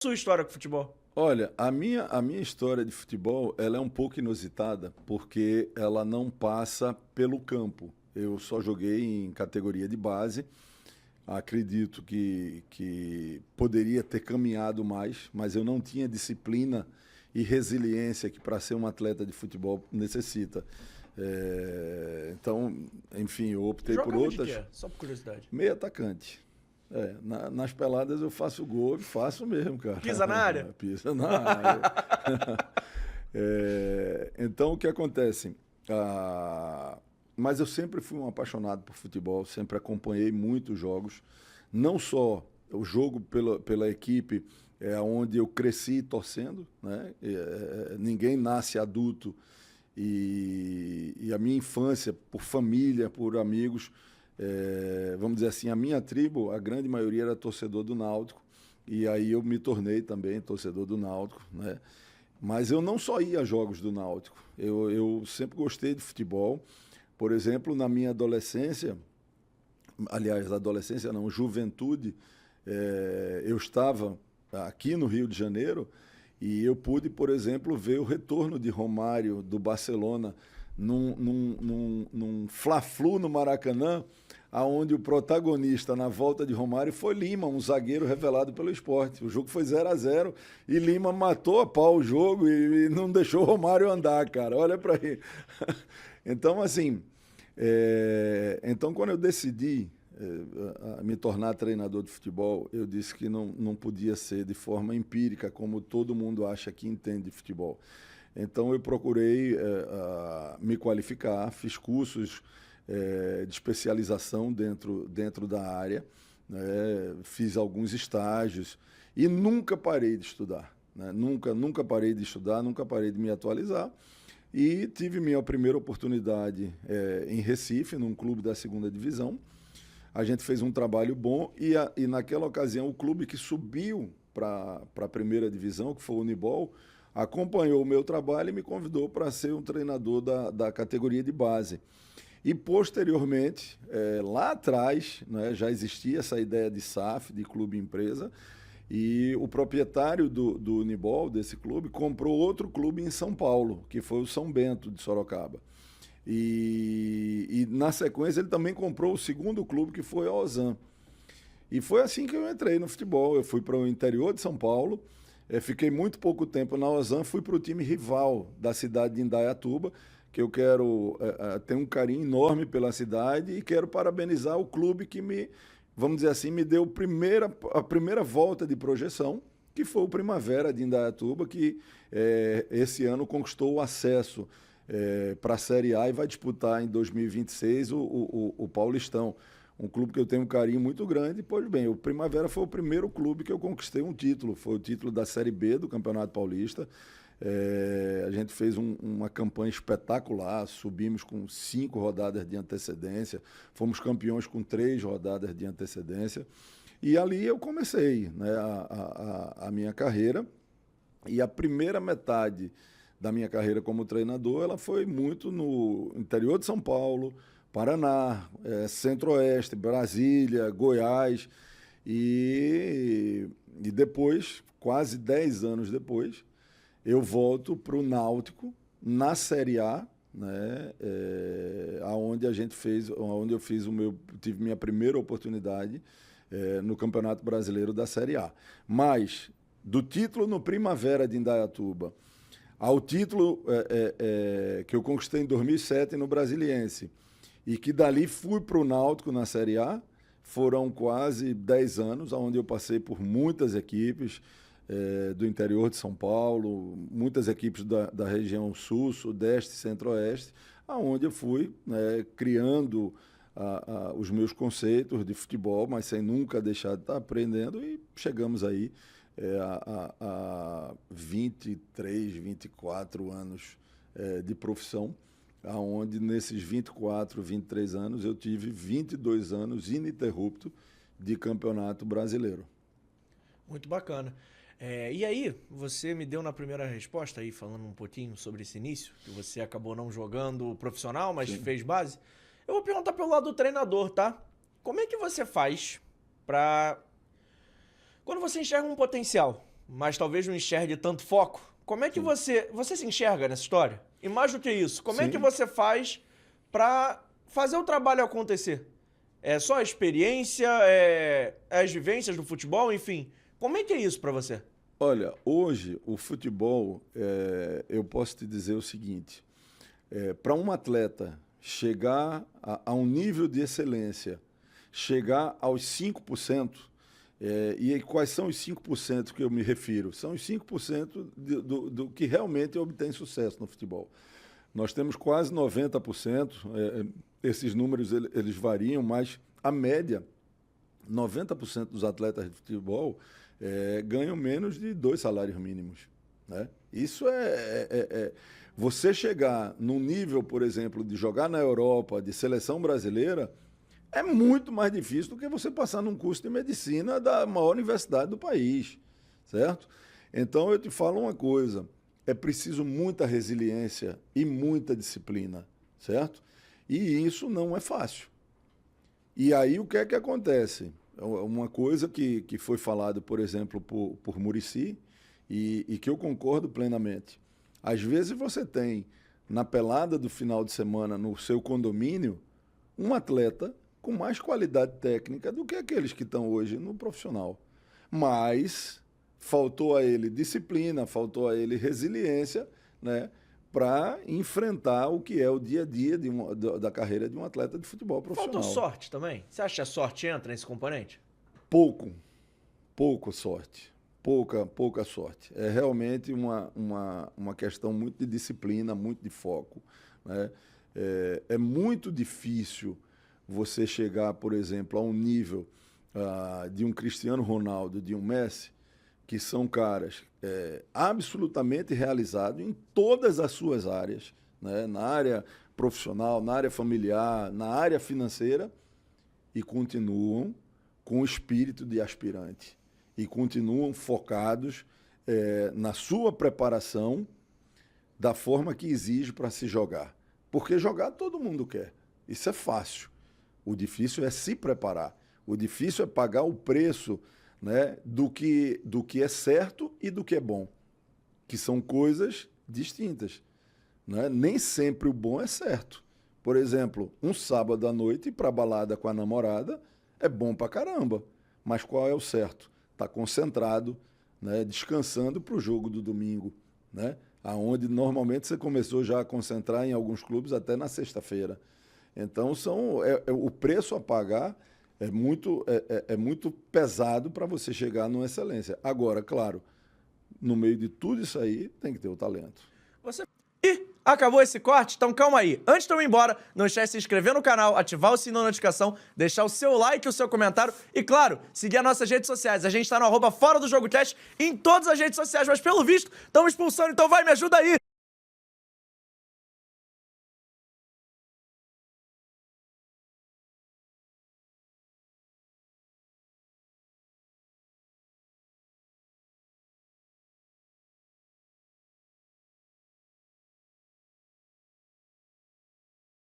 Sua história com futebol? Olha, a minha história de futebol, ela é um pouco inusitada, porque ela não passa pelo campo. Eu só joguei em categoria de base. Acredito que poderia ter caminhado mais, mas eu não tinha disciplina e resiliência que para ser um atleta de futebol necessita. Então, enfim, eu optei por Jogava de outras. quê? Só por curiosidade. Meio atacante. Nas peladas eu faço gol e faço mesmo, cara. Pisa na área? Pisa na área. Então, o que acontece? Mas eu sempre fui um apaixonado por futebol, sempre acompanhei muitos jogos. Não só o jogo pela equipe, onde eu cresci torcendo, né? Ninguém nasce adulto e a minha infância, por família, por amigos, vamos dizer assim, a minha tribo, a grande maioria era torcedor do Náutico, e aí eu me tornei também torcedor do Náutico, né? Mas eu não só ia a jogos do Náutico, eu sempre gostei de futebol. Por exemplo, na minha adolescência, aliás, adolescência não, juventude, eu estava aqui no Rio de Janeiro e eu pude, por exemplo, ver o retorno de Romário do Barcelona num Fla-Flu no Maracanã, aonde o protagonista na volta de Romário foi Lima, um zagueiro revelado pelo Sport. O jogo foi 0-0 e Lima matou a pau o jogo e não deixou o Romário andar, cara. Olha para aí. Então, assim, então quando eu decidi me tornar treinador de futebol, eu disse que não podia ser de forma empírica, como todo mundo acha que entende de futebol. Então eu procurei me qualificar, fiz cursos de especialização dentro da área, né? Fiz alguns estágios e nunca parei de estudar, né? Nunca parei de estudar, nunca parei de me atualizar. E tive minha primeira oportunidade em Recife, num clube da segunda divisão. A gente fez um trabalho bom e naquela ocasião o clube que subiu para a primeira divisão, que foi o Unibol, acompanhou o meu trabalho e me convidou para ser um treinador da categoria de base. E posteriormente, lá atrás, né, já existia essa ideia de SAF, de clube-empresa, e o proprietário do Unibol, desse clube, comprou outro clube em São Paulo, que foi o São Bento de Sorocaba. E na sequência ele também comprou o segundo clube, que foi a Ozan. E foi assim que eu entrei no futebol. Eu fui para o interior de São Paulo, fiquei muito pouco tempo na Ozan, fui para o time rival da cidade de Indaiatuba, que eu quero ter um carinho enorme pela cidade e quero parabenizar o clube que vamos dizer assim, me deu a primeira volta de projeção, que foi o Primavera de Indaiatuba, que esse ano conquistou o acesso para a Série A e vai disputar em 2026 o Paulistão. Um clube que eu tenho um carinho muito grande. Pois bem, o Primavera foi o primeiro clube que eu conquistei um título. Foi o título da Série B do Campeonato Paulista. A gente fez uma campanha espetacular, subimos com 5 rodadas de antecedência, fomos campeões com 3 rodadas de antecedência. E ali eu comecei, né, a minha carreira. E a primeira metade da minha carreira como treinador, ela foi muito no interior de São Paulo, Paraná, Centro-Oeste, Brasília, Goiás. E depois, quase 10 anos depois, eu volto para o Náutico na Série A, né, onde eu tive minha primeira oportunidade no Campeonato Brasileiro da Série A. Mas do título no Primavera de Indaiatuba ao título que eu conquistei em 2007 no Brasiliense e que dali fui para o Náutico na Série A, foram quase 10 anos, onde eu passei por muitas equipes do interior de São Paulo, muitas equipes da região sul, sudeste, centro-oeste, onde eu fui criando os meus conceitos de futebol, mas sem nunca deixar de estar aprendendo, e chegamos aí a 23, 24 anos de profissão, onde nesses 24, 23 anos eu tive 22 anos ininterrupto de campeonato brasileiro. Muito bacana. E aí, você me deu na primeira resposta aí, falando um pouquinho sobre esse início, que você acabou não jogando profissional, mas Sim. fez base. Eu vou perguntar pelo lado do treinador, tá? Como é que você faz pra... Quando você enxerga um potencial mas talvez não enxergue tanto foco. Como é que você se enxerga nessa história? E mais do que isso, como é que você faz para fazer o trabalho acontecer? É só a experiência, as vivências do futebol, enfim. Como é que é isso para você? Olha, hoje o futebol, eu posso te dizer o seguinte, para um atleta chegar a um nível de excelência, chegar aos 5%, e quais são os 5% que eu me refiro? São os 5% do que realmente obtém sucesso no futebol. Nós temos quase 90%, esses números eles variam, mas a média, 90% dos atletas de futebol ganham menos de 2 salários mínimos. Né? Isso você chegar num nível, por exemplo, de jogar na Europa, de seleção brasileira, é muito mais difícil do que você passar num curso de medicina da maior universidade do país, certo? Então, eu te falo uma coisa, é preciso muita resiliência e muita disciplina, certo? E isso não é fácil. E aí, o que é que acontece? Uma coisa que foi falado, por exemplo, por Muricy, e que eu concordo plenamente. Às vezes você tem, na pelada do final de semana, no seu condomínio, um atleta com mais qualidade técnica do que aqueles que estão hoje no profissional. Mas faltou a ele disciplina, faltou a ele resiliência, né, para enfrentar o que é o dia a dia da carreira de um atleta de futebol profissional. Faltou sorte também? Você acha que a sorte entra nesse componente? Pouco sorte. Pouca sorte. É realmente uma questão muito de disciplina, muito de foco. Né? É muito difícil você chegar, por exemplo, a um nível de um Cristiano Ronaldo, de um Messi, que são caras absolutamente realizados em todas as suas áreas, né? Na área profissional, na área familiar, na área financeira, e continuam com o espírito de aspirante. E continuam focados na sua preparação da forma que exige para se jogar. Porque jogar todo mundo quer. Isso é fácil. O difícil é se preparar. O difícil é pagar o preço, né, do que é certo e do que é bom. Que são coisas distintas. Né? Nem sempre o bom é certo. Por exemplo, um sábado à noite para balada com a namorada é bom pra caramba. Mas qual é o certo? Está concentrado, né, descansando para o jogo do domingo, né, aonde normalmente você começou já a concentrar em alguns clubes até na sexta-feira. Então, o preço a pagar é muito pesado para você chegar numa excelência. Agora, claro, no meio de tudo isso aí, tem que ter o talento. Ih, acabou esse corte? Então calma aí. Antes de eu ir embora, não esquece de se inscrever no canal, ativar o sininho da notificação, deixar o seu like e o seu comentário e, claro, seguir as nossas redes sociais. A gente tá no @ForaDoJogoCast em todas as redes sociais, mas pelo visto, estamos expulsando, então vai, me ajuda aí!